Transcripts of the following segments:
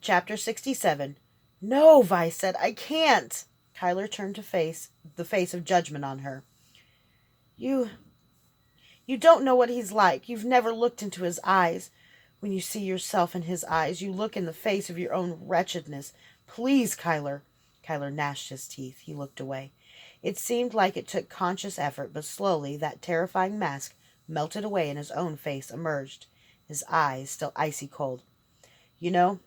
Chapter 67. No, Vi said, I can't. Kyler turned to face the face of judgment on her. You you don't know what he's like. You've never looked into his eyes. When you see yourself in his eyes, you look in the face of your own wretchedness. Please, Kyler. Kyler gnashed his teeth. He looked away. It seemed like it took conscious effort, but slowly that terrifying mask melted away and his own face emerged, his eyes still icy cold. You know,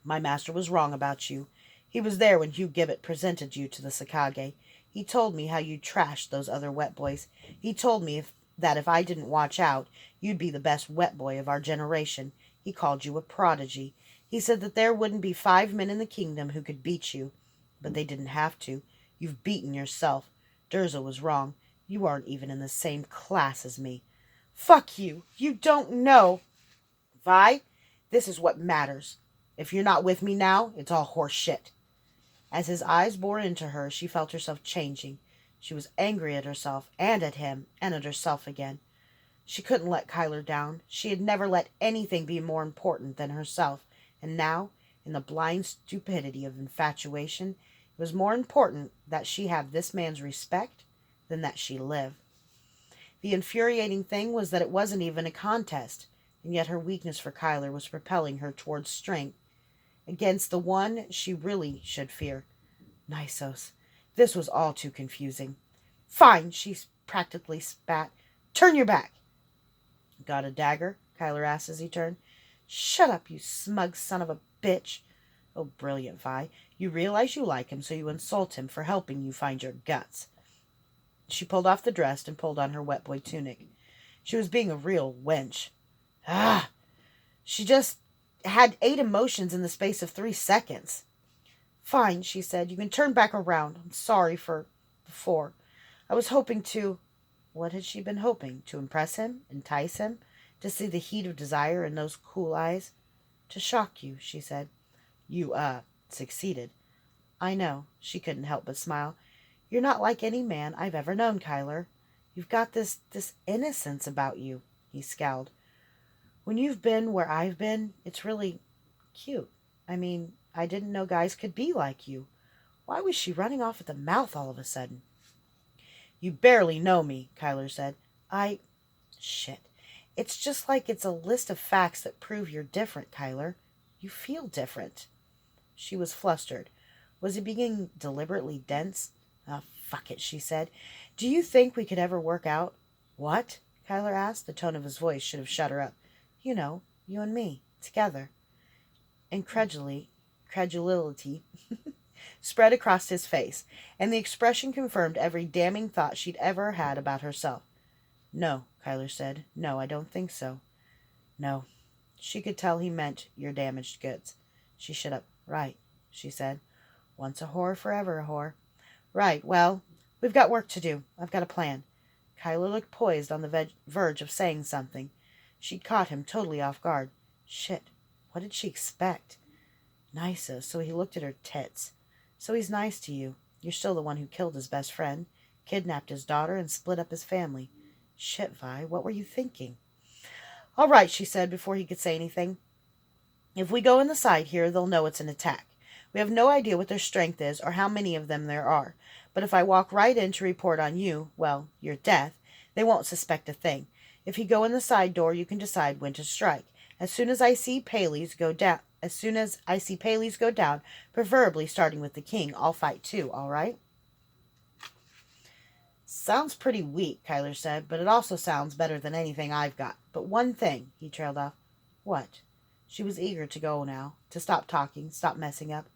my master was wrong about you. He was there when Hugh Gibbet presented you to the Sakage. He told me how you trashed those other wet boys. He told me that if I didn't watch out, you'd be the best wet boy of our generation. He called you a prodigy. He said that there wouldn't be 5 men in the kingdom who could beat you. But they didn't have to. You've beaten yourself. Durza was wrong. You aren't even in the same class as me. Fuck you. You don't know. Vi, this is what matters. If you're not with me now, it's all horse shit. As his eyes bored into her, she felt herself changing. She was angry at herself and at him and at herself again. She couldn't let Kyler down. She had never let anything be more important than herself. And now, in the blind stupidity of infatuation, it was more important that she have this man's respect than that she live. The infuriating thing was that it wasn't even a contest, and yet her weakness for Kyler was propelling her towards strength against the one she really should fear. Nysos. This was all too confusing. Fine, she practically spat. Turn your back. Got a dagger? Kyler asked as he turned. Shut up, you smug son of a bitch. Oh, brilliant, Vi. You realize you like him, so you insult him for helping you find your guts. She pulled off the dress and pulled on her wet boy tunic. She was being a real wench. Ah! She just had 8 emotions in the space of 3 seconds. Fine, she said. You can turn back around. I'm sorry for before. I was hoping to... What had she been hoping? To impress him? Entice him? To see the heat of desire in those cool eyes? To shock you, she said. You, succeeded. I know. She couldn't help but smile. You're not like any man I've ever known, Kyler. You've got this innocence about you. He scowled. When you've been where I've been, it's really cute. I mean, I didn't know guys could be like you. Why was she running off at the mouth all of a sudden? You barely know me, Kyler said. Shit. It's just like it's a list of facts that prove you're different, Kyler. You feel different. She was flustered. Was he being deliberately dense? Oh, fuck it, she said. Do you think we could ever work out? What? Kyler asked. The tone of his voice should have shut her up. You know, you and me, together. Incredulity spread across his face, and the expression confirmed every damning thought she'd ever had about herself. No, Kyler said. No, I don't think so. No. She could tell he meant your damaged goods. She shut up. Right, she said. Once a whore, forever a whore. Right, well, we've got work to do. I've got a plan. Kyler looked poised on the verge of saying something. She'd caught him totally off guard. Shit, what did she expect? Nysa, so he looked at her tits. So he's nice to you. You're still the one who killed his best friend, kidnapped his daughter, and split up his family. Shit, Vi, what were you thinking? All right, she said before he could say anything. If we go in the side here, they'll know it's an attack. We have no idea what their strength is or how many of them there are. But if I walk right in to report on you, well, your death, they won't suspect a thing. If you go in the side door, you can decide when to strike. As soon as I see Paley's go down, preferably starting with the king, I'll fight too, all right? Sounds pretty weak, Kyler said, but it also sounds better than anything I've got. But one thing, he trailed off. What? She was eager to go now, to stop talking, stop messing up.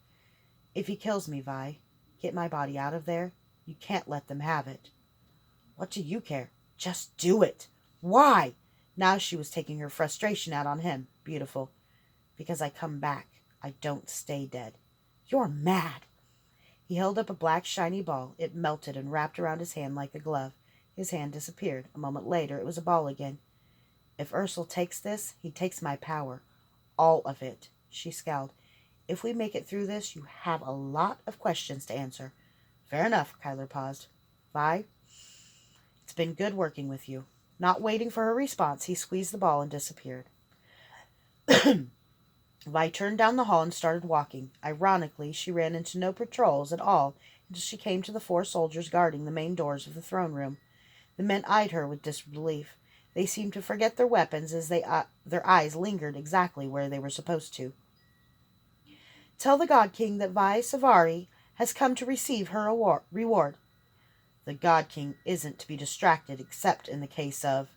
If he kills me, Vi, get my body out of there. You can't let them have it. What do you care? Just do it. Why? Now she was taking her frustration out on him. Beautiful. Because I come back. I don't stay dead. You're mad. He held up a black shiny ball. It melted and wrapped around his hand like a glove. His hand disappeared. A moment later, it was a ball again. If Ursel takes this, he takes my power. All of it. She scowled. If we make it through this, you have a lot of questions to answer. Fair enough, Kyler paused. Vi, it's been good working with you. Not waiting for her response, he squeezed the ball and disappeared. Vi turned down the hall and started walking. Ironically, she ran into no patrols at all until she came to the 4 soldiers guarding the main doors of the throne room. The men eyed her with disbelief. They seemed to forget their weapons as their eyes lingered exactly where they were supposed to. Tell the God King that Vi Savari has come to receive her reward. The God King isn't to be distracted except in the case of...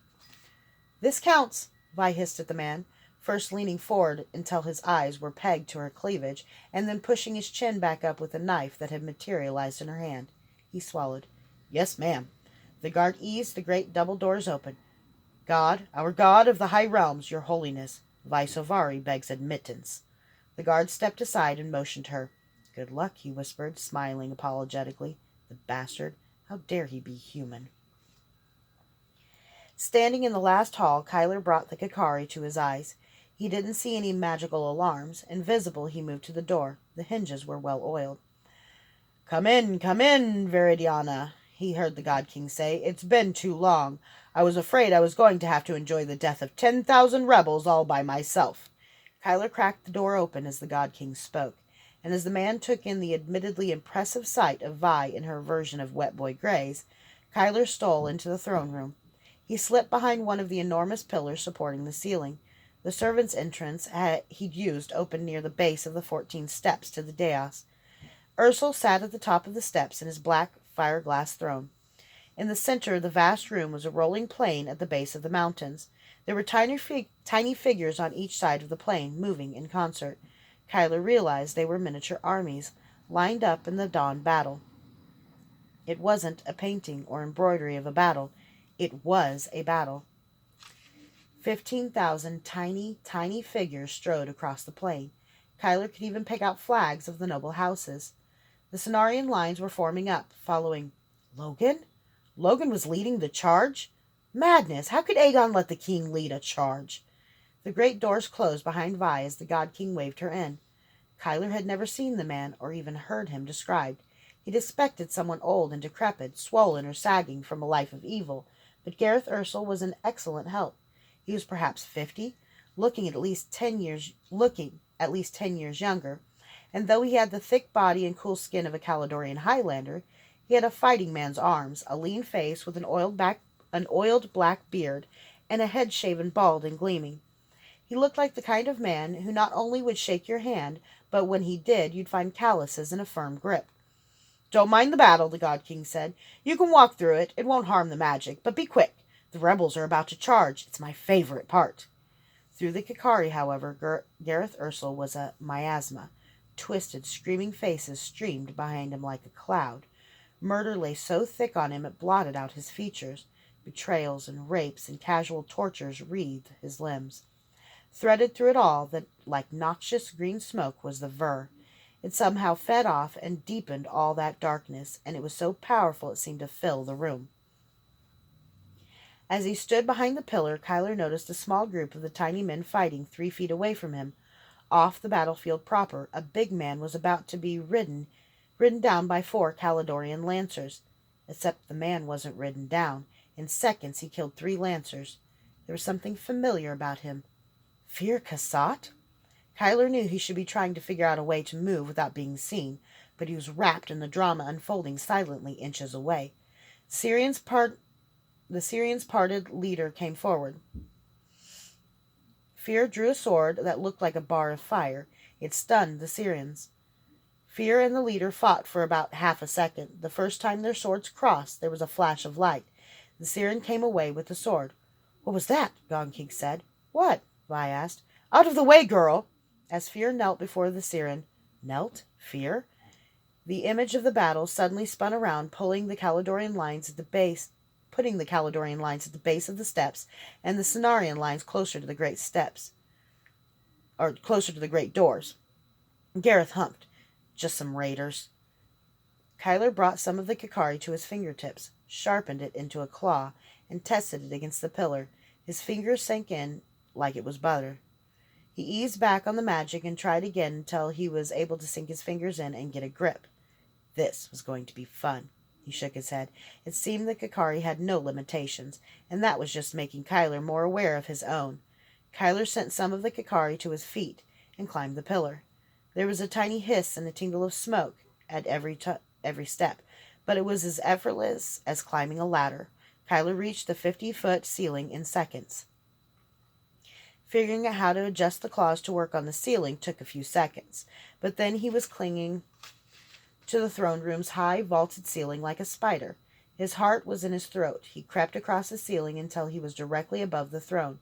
This counts, Vi hissed at the man, first leaning forward until his eyes were pegged to her cleavage, and then pushing his chin back up with a knife that had materialized in her hand. He swallowed. Yes, ma'am. The guard eased the great double doors open. God, our God of the high realms, your holiness, Vi Savari begs admittance. The guard stepped aside and motioned her. Good luck, he whispered, smiling apologetically. The bastard. How dare he be human? Standing in the last hall, Kyler brought the Kikari to his eyes. He didn't see any magical alarms. Invisible, he moved to the door. The hinges were well oiled. Come in, Viridiana, he heard the God King say. It's been too long. I was afraid I was going to have to enjoy the death of 10,000 rebels all by myself. Kyler cracked the door open as the God King spoke, and as the man took in the admittedly impressive sight of Vi in her version of Wet Boy Grays, Kyler stole into the throne room. He slipped behind one of the enormous pillars supporting the ceiling. The servants' entrance he'd used opened near the base of the 14 steps to the dais. Ursel sat at the top of the steps in his black fireglass throne. In the center of the vast room was a rolling plain at the base of the mountains. There were tiny figures on each side of the plain, moving in concert. Kyler realized they were miniature armies, lined up in the dawn battle. It wasn't a painting or embroidery of a battle. It was a battle. 15,000 tiny figures strode across the plain. Kyler could even pick out flags of the noble houses. The Cenarian lines were forming up, following. Logan? Logan was leading the charge? Madness! How could Aegon let the king lead a charge? The great doors closed behind Vi as the God King waved her in. Kyler had never seen the man or even heard him described. He'd expected someone old and decrepit, swollen or sagging from a life of evil, but Gareth Ursel was an excellent help. He was perhaps 50, looking at least 10 years younger, and though he had the thick body and cool skin of a Caledonian Highlander, he had a fighting man's arms, a lean face with an oiled black beard, and a head shaven bald and gleaming. He looked like the kind of man who not only would shake your hand, but when he did, you'd find calluses in a firm grip. Don't mind the battle, the God King said. You can walk through it. It won't harm the magic. But be quick. The rebels are about to charge. It's my favorite part. Through the Kikari, however, Gareth Ursel was a miasma. Twisted, screaming faces streamed behind him like a cloud. Murder lay so thick on him it blotted out his features. Betrayals and rapes and casual tortures wreathed his limbs. Threaded through it all, that like noxious green smoke, was the Ver. It somehow fed off and deepened all that darkness, and it was so powerful it seemed to fill the room. As he stood behind the pillar, Kyler noticed a small group of the tiny men fighting 3 feet away from him. Off the battlefield proper, a big man was about to be ridden down by 4 Caledonian lancers. Except the man wasn't ridden down. In seconds he killed 3 lancers. There was something familiar about him. Fear Kassat? Kyler knew he should be trying to figure out a way to move without being seen, but he was wrapped in the drama unfolding silently inches away. The Syrian's parted leader came forward. Fear drew a sword that looked like a bar of fire. It stunned the Syrians. Fear and the leader fought for about half a second. The first time their swords crossed, there was a flash of light. The Syrian came away with the sword. What was that? God King said. What? Vi asked. Out of the way, girl! As Fear knelt before the Syrian. Knelt? Fear? The image of the battle suddenly spun around, putting the Caledonian lines at the base of the steps, and the Cenarian lines closer to the great doors. Gareth humped. Just some raiders. Kyler brought some of the Kikari to his fingertips, sharpened it into a claw, and tested it against the pillar. His fingers sank in like it was butter. He eased back on the magic and tried again until he was able to sink his fingers in and get a grip. This was going to be fun. He shook his head. It seemed that Kikari had no limitations, and that was just making Kyler more aware of his own. Kyler sent some of the Kikari to his feet, and climbed the pillar. There was a tiny hiss and a tingle of smoke at every step, but it was as effortless as climbing a ladder. Kyler reached the 50-foot ceiling in seconds. Figuring out how to adjust the claws to work on the ceiling took a few seconds, but then he was clinging to the throne room's high, vaulted ceiling like a spider. His heart was in his throat. He crept across the ceiling until he was directly above the throne,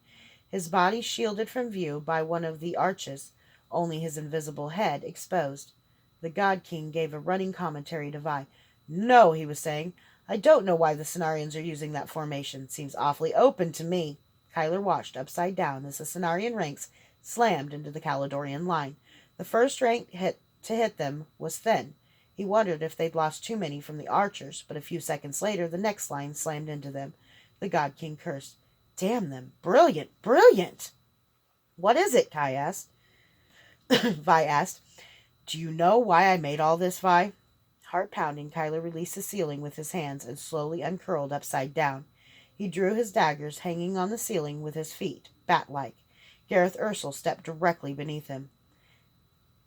his body shielded from view by one of the arches, only his invisible head exposed. The God King gave a running commentary to Vi. "No," he was saying. "I don't know why the Cenarians are using that formation. Seems awfully open to me." Kyler watched upside down as the Cenarian ranks slammed into the Caledonian line. The first rank to hit them was thin. He wondered if they'd lost too many from the archers, but a few seconds later the next line slammed into them. The God King cursed. "Damn them. Brilliant, brilliant!" "What is it?" Vi asked. "Do you know why I made all this, Vi?" Heart pounding, Kyler released the ceiling with his hands and slowly uncurled upside down. He drew his daggers, hanging on the ceiling with his feet, bat-like. Gareth Ursel stepped directly beneath him.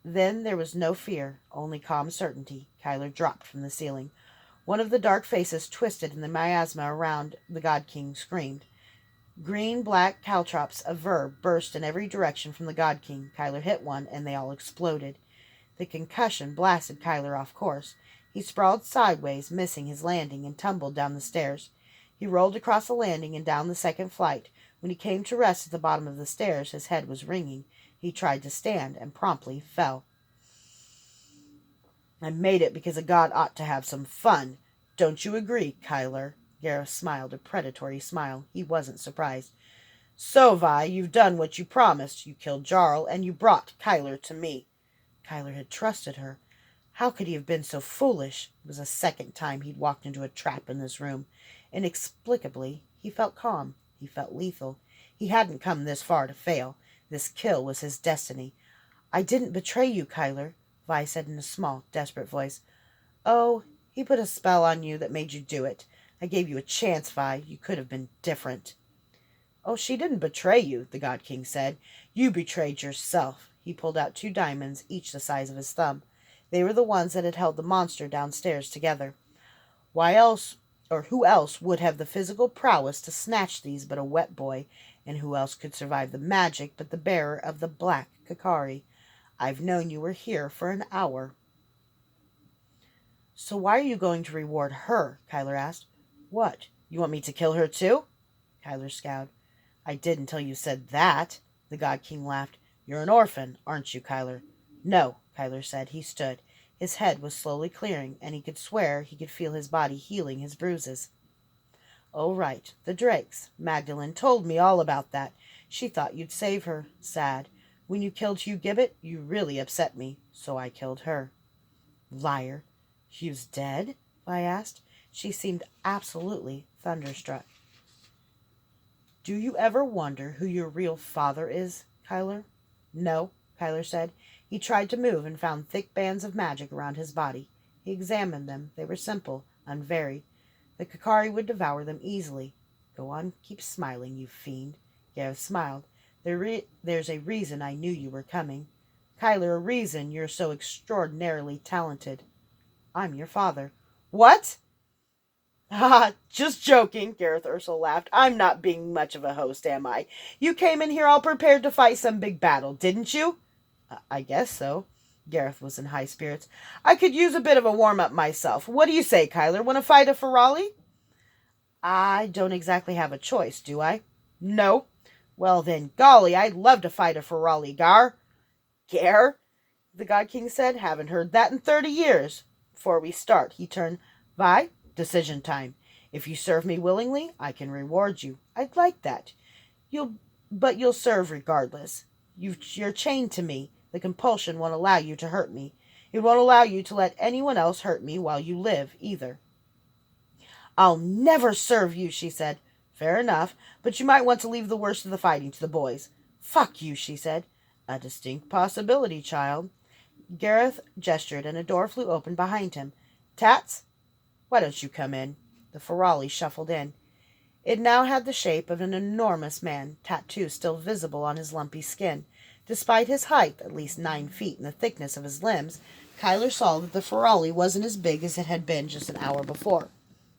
Then there was no fear, only calm certainty. Kyler dropped from the ceiling. One of the dark faces twisted and the miasma around the God King screamed. Green-black caltrops of verb burst in every direction from the God King. Kyler hit one, and they all exploded. The concussion blasted Kyler off course. He sprawled sideways, missing his landing, and tumbled down the stairs. He rolled across the landing and down the second flight. When he came to rest at the bottom of the stairs, his head was ringing. He tried to stand and promptly fell. "I made it because a god ought to have some fun. Don't you agree, Kyler?" Gareth smiled a predatory smile. He wasn't surprised. "So, Vi, you've done what you promised. You killed Jarl, and you brought Kyler to me." Kyler had trusted her. How could he have been so foolish? It was the second time he'd walked into a trap in this room. Inexplicably, he felt calm. He felt lethal. He hadn't come this far to fail. This kill was his destiny. "I didn't betray you, Kyler," Vi said in a small, desperate voice. "Oh, he put a spell on you that made you do it. I gave you a chance, Vi. You could have been different." "Oh, she didn't betray you," the God King said. "You betrayed yourself." He pulled out 2 diamonds, each the size of his thumb. They were the ones that had held the monster downstairs together. Why else, or who else would have the physical prowess to snatch these but a wet boy? And who else could survive the magic but the bearer of the black Kakari? "I've known you were here for an hour." "So why are you going to reward her?" Kyler asked. "What? You want me to kill her too?" Kyler scowled. "I did until you said that." The God King laughed. "You're an orphan, aren't you, Kyler?" "No," Kyler said. He stood. His head was slowly clearing, and he could swear he could feel his body healing his bruises. "Oh, right. The Drakes. Magdalene told me all about that. She thought you'd save her. Sad. When you killed Hugh Gibbet, you really upset me, so I killed her." "Liar. Hugh's dead?" I asked. She seemed absolutely thunderstruck. "Do you ever wonder who your real father is, Kyler?" "No," Kyler said. He tried to move and found thick bands of magic around his body. He examined them. They were simple, unvaried. The Kakari would devour them easily. "Go on, keep smiling, you fiend." Gareth smiled. "There's a reason I knew you were coming. Kyler, a reason you're so extraordinarily talented. I'm your father." "What?" "Ha, just joking," Gareth Ursel laughed. "I'm not being much of a host, am I? You came in here all prepared to fight some big battle, didn't you?" I guess so." Gareth was in high spirits. "I could use a bit of a warm-up myself. What do you say, Kyler? Want to fight a Ferali?" "I don't exactly have a choice, do I?" "No." "Well then, golly, I'd love to fight a Ferali, Gar." "Gar?" the God King said. "Haven't heard that in 30 years. Before we start, he turned. "Vi, decision time. If you serve me willingly, I can reward you." "I'd like that." But you'll serve regardless. You're chained to me. The compulsion won't allow you to hurt me. It won't allow you to let anyone else hurt me while you live, either." "I'll never serve you," she said. "Fair enough, but you might want to leave the worst of the fighting to the boys." "Fuck you," she said. "A distinct possibility, child." Gareth gestured, and a door flew open behind him. "Tats, why don't you come in?" The Ferali shuffled in. It now had the shape of an enormous man, tattoo still visible on his lumpy skin. Despite his height, at least 9 feet, and the thickness of his limbs, Kyler saw that the ferrari wasn't as big as it had been just an hour before.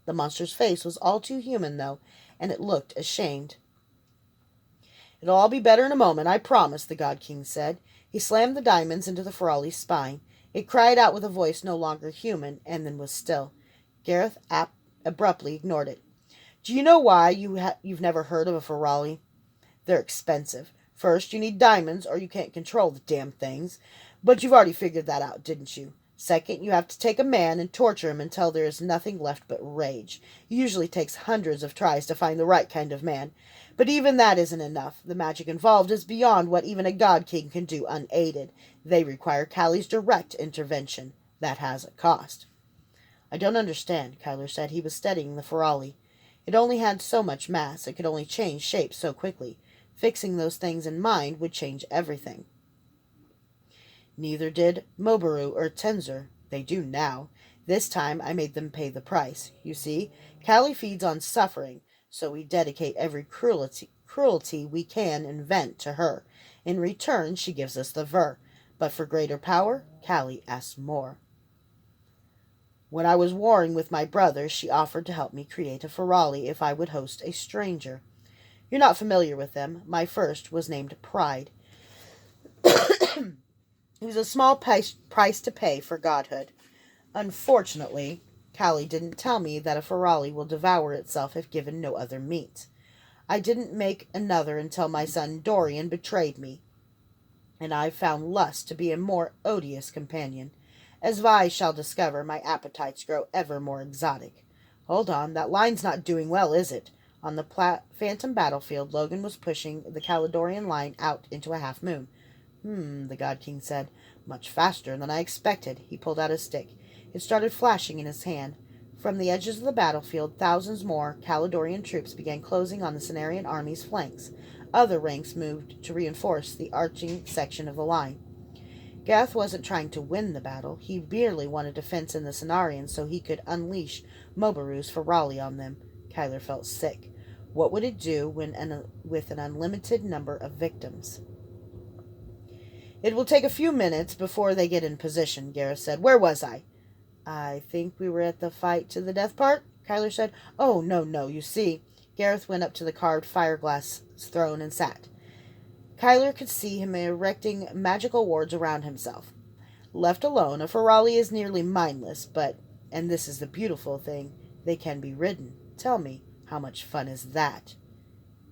The monster's face was all too human, though, and it looked ashamed. "It'll all be better in a moment, I promise," the God King said. He slammed the diamonds into the ferrari's spine. It cried out with a voice no longer human, and then was still. Gareth abruptly ignored it. "Do you know why you've never heard of a ferrari? They're expensive. First, you need diamonds, or you can't control the damn things. But you've already figured that out, didn't you? Second, you have to take a man and torture him until there is nothing left but rage. It usually takes hundreds of tries to find the right kind of man. But even that isn't enough. The magic involved is beyond what even a God King can do unaided. They require Callie's direct intervention. That has a cost." "I don't understand," Kyler said. He was studying the ferrari. It only had so much mass. It could only change shape so quickly. Fixing those things in mind would change everything. "Neither did Mobaru or Tenzer. They do now. This time I made them pay the price. You see, Callie feeds on suffering, so we dedicate every cruelty we can invent to her. In return, she gives us the ver. But for greater power, Callie asks more. When I was warring with my brother, she offered to help me create a ferrari if I would host a stranger. You're not familiar with them. My first was named Pride. It was a small price to pay for godhood. Unfortunately, Callie didn't tell me that a ferrari will devour itself if given no other meat. I didn't make another until my son Dorian betrayed me, and I found lust to be a more odious companion. As Vi shall discover, my appetites grow ever more exotic. Hold on, that line's not doing well, is it? On the phantom battlefield, Logan was pushing the Caledonian line out into a half moon. The God King said. Much faster than I expected. He pulled out his stick. It started flashing in his hand. From the edges of the battlefield, thousands more Caledonian troops began closing on the Cenarian army's flanks. Other ranks moved to reinforce the arching section of the line. Gareth wasn't trying to win the battle. He merely wanted to fence in the Cenarians so he could unleash Mobaru's ferrari on them. Kyler felt sick. What would it do with an unlimited number of victims? It will take a few minutes before they get in position, Gareth said. Where was I? I think we were at the fight to the death part, Kyler said. Oh, no, you see. Gareth went up to the carved fireglass throne and sat. Kyler could see him erecting magical wards around himself. Left alone, a ferrari is nearly mindless, but, and this is the beautiful thing, they can be ridden. Tell me, how much fun is that?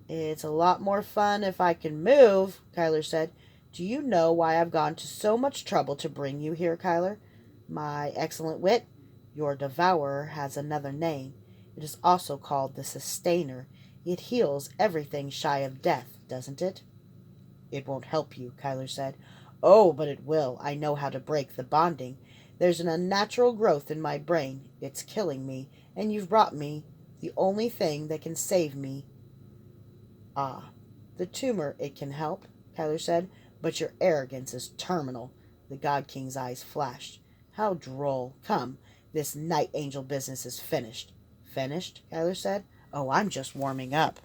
It's a lot more fun if I can move, Kyler said. Do you know why I've gone to so much trouble to bring you here, Kyler? My excellent wit? Your devourer has another name. It is also called the Sustainer. It heals everything shy of death, doesn't it? It won't help you, Kyler said. Oh, but it will. I know how to break the bonding. There's an unnatural growth in my brain. It's killing me, and you've brought me the only thing that can save me. Ah, the tumor, it can help, Kyler said, but your arrogance is terminal. The God King's eyes flashed. How droll. Come, this night angel business is finished. Finished? Kyler said. Oh, I'm just warming up.